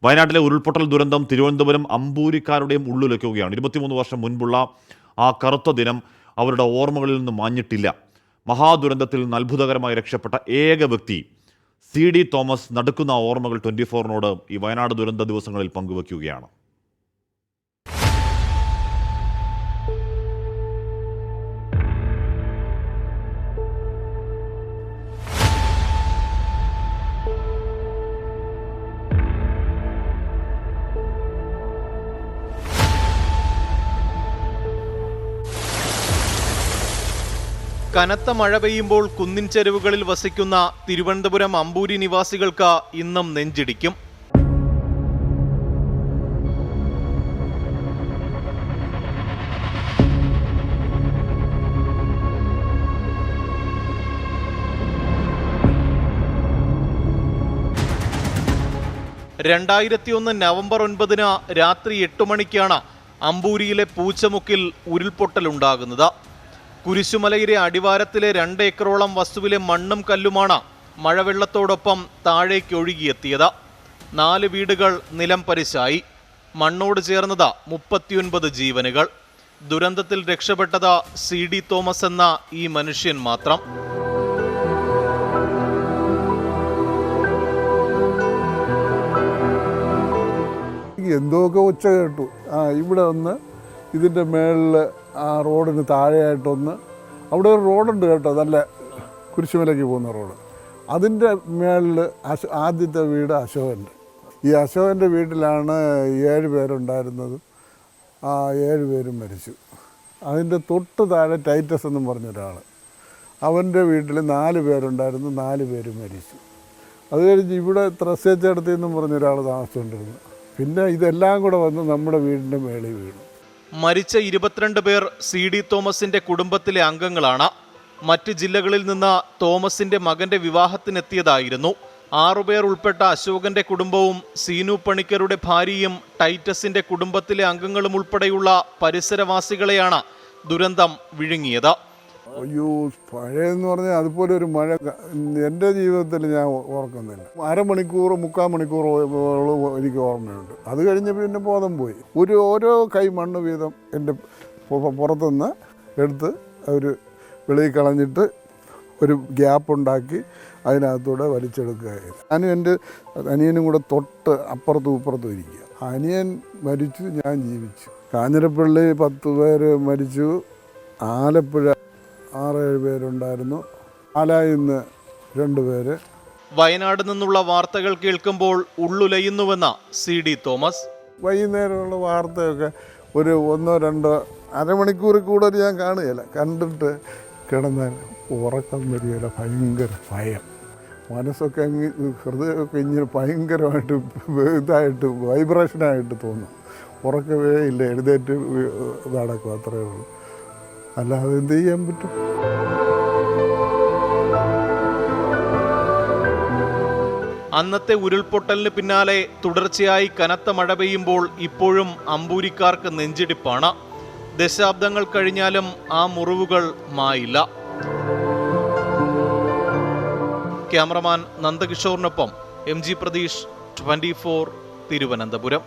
വയനാട്ടിലെ ഉരുൾപൊട്ടൽ ദുരന്തം തിരുവനന്തപുരം അമ്പൂരിക്കാരുടെയും ഉള്ളിലേക്കുകയാണ്. 23 വർഷം മുൻപുള്ള ആ കറുത്ത ദിനം അവരുടെ ഓർമ്മകളിൽ നിന്ന് മാഞ്ഞിട്ടില്ല. മഹാദുരന്തത്തിൽ നിന്ന് അത്ഭുതകരമായി രക്ഷപ്പെട്ട ഏക വ്യക്തി CD തോമസ് നടുക്കുന്ന ഓർമ്മകൾ 24-നോട് ഈ വയനാട് ദുരന്ത ദിവസങ്ങളിൽ പങ്കുവയ്ക്കുകയാണ്. കനത്ത മഴ പെയ്യുമ്പോൾ കുന്നിൻ ചെരുവുകളിൽ വസിക്കുന്ന തിരുവനന്തപുരം അമ്പൂരി നിവാസികൾക്ക് ഇന്നും നെഞ്ചിടിക്കും. നവംബർ 9 രാത്രി 8 മണിക്കാണ് അമ്പൂരിയിലെ പൂച്ചമുക്കിൽ ഉരുൾപൊട്ടലുണ്ടാകുന്നത്. കുരിശുമലയിലെ അടിവാരത്തിലെ 2 ഏക്കറോളം വസ്തുവിലെ മണ്ണും കല്ലുമാണ് മഴവെള്ളത്തോടൊപ്പം താഴേക്ക് ഒഴുകിയെത്തിയത്. 4 വീടുകൾ നിലം പരിശായി. മണ്ണോട് ചേർന്നത് 39 ജീവനുകൾ. ദുരന്തത്തിൽ രക്ഷപ്പെട്ടത് CD തോമസ് എന്ന ഈ മനുഷ്യൻ മാത്രം. എന്തൊക്കെ ഒച്ച കേട്ടു. ഇവിടെ ഒന്ന് ഇതിൻ്റെ മേളിൽ ആ റോഡിന് താഴെയായിട്ടൊന്ന് അവിടെ ഒരു റോഡുണ്ട് കേട്ടോ, നല്ല കുരിശുമലയ്ക്ക് പോകുന്ന റോഡ്. അതിൻ്റെ മേളിൽ ആദ്യത്തെ വീട് അശോകൻ്റെ. ഈ അശോകൻ്റെ വീട്ടിലാണ് 7 പേരുണ്ടായിരുന്നത്. ആ 7 പേരും മരിച്ചു. അതിൻ്റെ തൊട്ട് താഴെ ടൈറ്റസ് എന്നും പറഞ്ഞൊരാൾ, അവൻ്റെ വീട്ടിൽ 4 പേരുണ്ടായിരുന്നു, 4 പേരും മരിച്ചു. അത് കഴിഞ്ഞ് ഇവിടെ ത്രസ്യച്ചടത്തി എന്നും പറഞ്ഞൊരാൾ താമസിച്ചുകൊണ്ടിരുന്നു. പിന്നെ ഇതെല്ലാം കൂടെ വന്ന് നമ്മുടെ വീടിൻ്റെ മേളിൽ വീണു. മരിച്ച 22 പേർ CD തോമസിന്റെ കുടുംബത്തിലെ അംഗങ്ങളാണ്. മറ്റ് ജില്ലകളിൽ നിന്ന് തോമസിന്റെ മകന്റെ വിവാഹത്തിനെത്തിയതായിരുന്നു. 6 പേർ ഉൾപ്പെട്ട അശോകന്റെ കുടുംബവും സീനു പണിക്കരുടെ ഭാര്യയും ടൈറ്റസിന്റെ കുടുംബത്തിലെ അംഗങ്ങളും ഉൾപ്പെടെയുള്ള പരിസരവാസികളെയാണ് ദുരന്തം വിഴുങ്ങിയത്. അയ്യോ, പഴയെന്ന് പറഞ്ഞാൽ അതുപോലെ ഒരു മഴ എൻ്റെ ജീവിതത്തിൽ ഞാൻ ഓർക്കുന്നില്ല. 1/2 മണിക്കൂർ 3/4 മണിക്കൂർ എനിക്ക് ഓർമ്മയുണ്ട്. അത് കഴിഞ്ഞ് പിന്നെ ബോധം പോയി. ഓരോ കൈ മണ്ണ് വീതം എൻ്റെ പുറത്തുനിന്ന് എടുത്ത് ഒരു വെളിയിൽ കളഞ്ഞിട്ട് ഒരു ഗ്യാപ്പ് ഉണ്ടാക്കി അതിനകത്തൂടെ വലിച്ചെടുക്കുകയായിരുന്നു. ഞാനും എൻ്റെ അനിയനും കൂടെ തൊട്ട് അപ്പുറത്തും ഇപ്പുറത്തും ഇരിക്കുക. അനിയൻ മരിച്ചു, ഞാൻ ജീവിച്ചു. കാഞ്ഞിരപ്പള്ളി 10 പേര് മരിച്ചു. ആലപ്പുഴ 6-7 പേരുണ്ടായിരുന്നു. പാലായിൽ നിന്ന് 2 പേര്. വയനാട് നിന്നുള്ള വാർത്തകൾ കേൾക്കുമ്പോൾ ഉള്ളുലയുന്നുവെന്ന CD തോമസ്. വൈകുന്നേരമുള്ള വാർത്തയൊക്കെ ഒരു 1-2 അരമണിക്കൂറിൽ കൂടുതൽ ഞാൻ കാണുകയില്ല. കണ്ടിട്ട് കിടന്നാൽ ഉറക്കം വരികയില്ല. ഭയങ്കര ഭയം. മനസ്സൊക്കെ ഹൃദയമൊക്കെ ഇങ്ങനെ ഭയങ്കരമായിട്ട് ഇതായിട്ട് വൈബ്രേഷനായിട്ട് തോന്നും. ഉറക്കവേ ഇല്ല, എഴുന്നേറ്റ് നടക്കും, അത്രയേ ഉള്ളൂ. അല്ലാതെ എന്ത് ചെയ്യാൻ പറ്റും? അന്നത്തെ ഉരുൾപൊട്ടലിന് പിന്നാലെ തുടർച്ചയായി കനത്ത മഴ പെയ്യുമ്പോൾ ഇപ്പോഴും അമ്പൂരിക്കാർക്ക് നെഞ്ചിടിപ്പാണ്. ദശാബ്ദങ്ങൾ കഴിഞ്ഞാലും ആ മുറിവുകൾ മായില്ല. ക്യാമറമാൻ നന്ദകിഷോറിനൊപ്പം MG പ്രതീഷ്, 24 തിരുവനന്തപുരം.